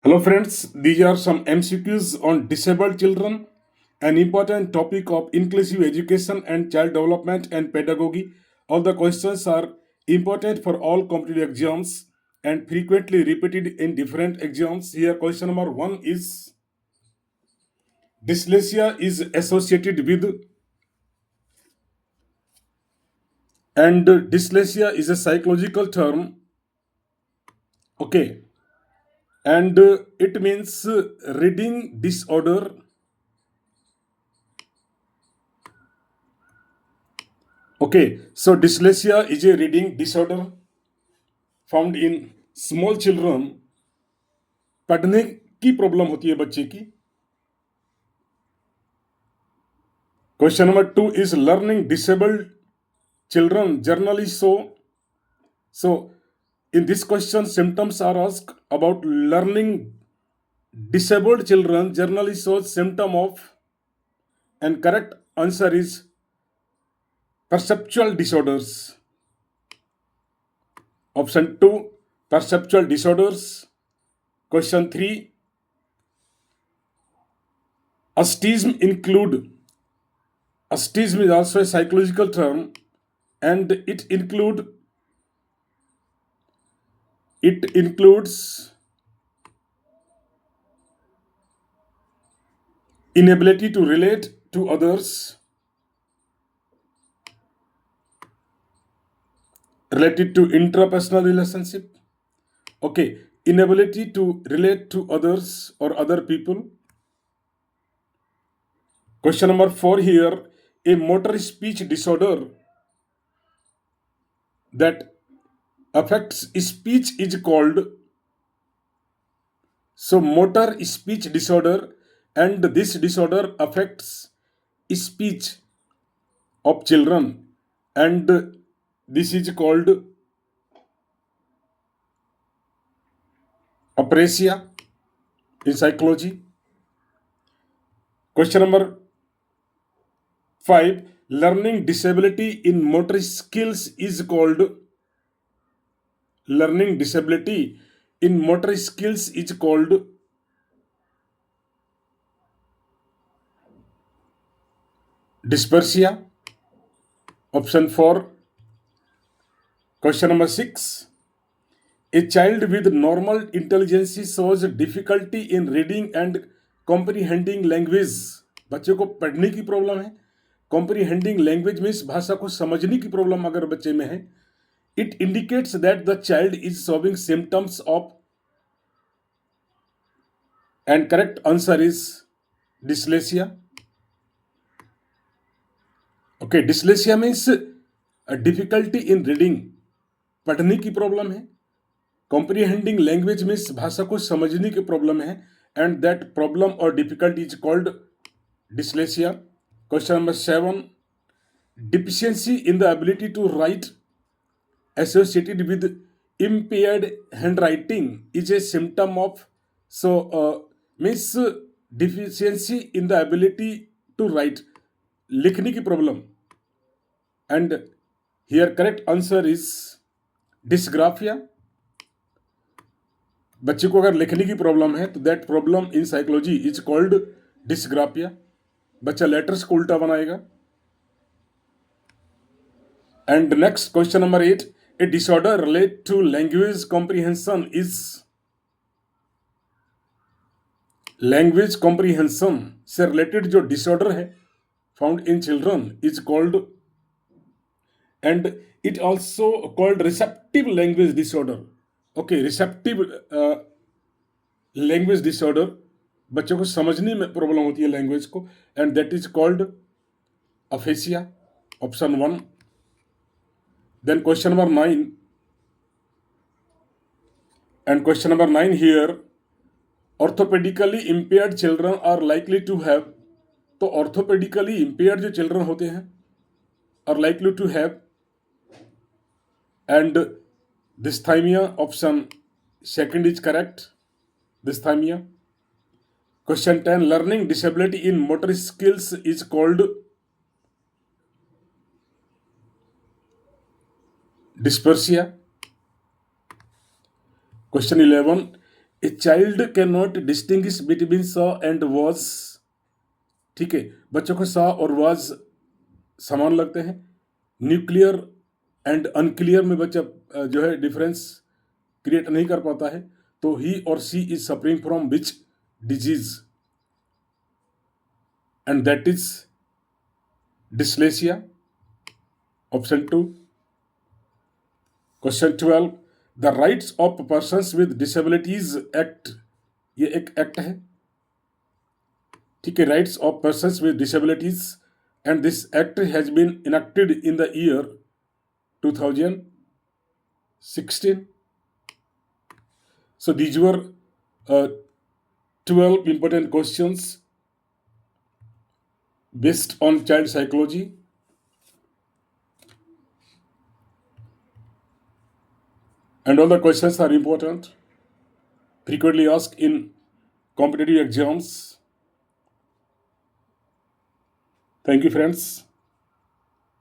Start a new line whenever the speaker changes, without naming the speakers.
Hello, friends. These are some MCQs on disabled children, an important topic of inclusive education and child development and pedagogy. All the questions are important for all competitive exams and frequently repeated in different exams. Here, question number one is dyslexia is associated with, and dyslexia is a psychological term, okay, and it means reading disorder. Okay, so dyslexia is a reading disorder found in small children. पढ़ने की problem होती है बच्चे की. Question number two is learning disabled children generally so in this question symptoms are asked about learning disabled children generally shows symptom of, and correct answer is perceptual disorders. Option 2, perceptual disorders. Question 3, autism is also a psychological term, and it includes inability to relate to others, related to intrapersonal relationship. Okay, inability to relate to others or other people. Question number 4 here, a motor speech disorder that affects speech is called. So motor speech disorder, and this disorder affects speech of children, and this is called aprasia in psychology. Question number 5, learning disability in motor skills is called. Learning disability in motor skills is called dyspraxia. Option 4. Question number 6, a child with normal intelligence shows difficulty in reading and comprehending language. बच्चे को पढ़ने की problem है. comprehending language means भाषा को समझने की problem अगर बच्चे में है. It indicates that the child is showing symptoms of, and correct answer is dyslexia. Okay, dyslexia means a difficulty in reading, पढ़ने की प्रॉब्लम है. comprehending language means भाषा को समझने की प्रॉब्लम है, and that problem or difficulty is called dyslexia. Question number 7, deficiency in the ability to write associated with impaired handwriting is a symptom of. So means deficiency in the ability to write, लिखने की problem, and here correct answer is dysgraphia. बच्चे को अगर लिखने की problem है तो that problem in psychology is called dysgraphia. बच्चा लेटर्स को उल्टा बनाएगा. And next question number 8, a disorder relate to language comprehension is. Language comprehension से रिलेटेड जो डिसऑर्डर है found in children is called, and it also called receptive language disorder. Okay, receptive language disorder, बच्चों को समझने में problem होती है language को, and that is called aphasia. Option 1. Then question number 9, and question number 9 here, orthopedically impaired children are likely to have. तो orthopedically impaired जो children होते हैं are likely to have, and dysthymia. Option 2 is correct, dysthymia. Question 10, learning disability in motor skills is called dyspraxia. Question 11, a child can not distinguish between saw and was, ठीक है, बच्चों को saw और was समान लगते हैं। Nuclear and unclear में बच्चा जो है डिफरेंस क्रिएट नहीं कर पाता है। तो ही और she is suffering from which disease, and that is dyslexia, option 2। Question 12, the rights of persons with disabilities act, ये एक एक्ट है, ठीक है, rights of persons with disabilities, and this act has been enacted in the year 2016. So these were 12 important questions based on child psychology. And all the questions are important, frequently asked in competitive exams. Thank you, friends.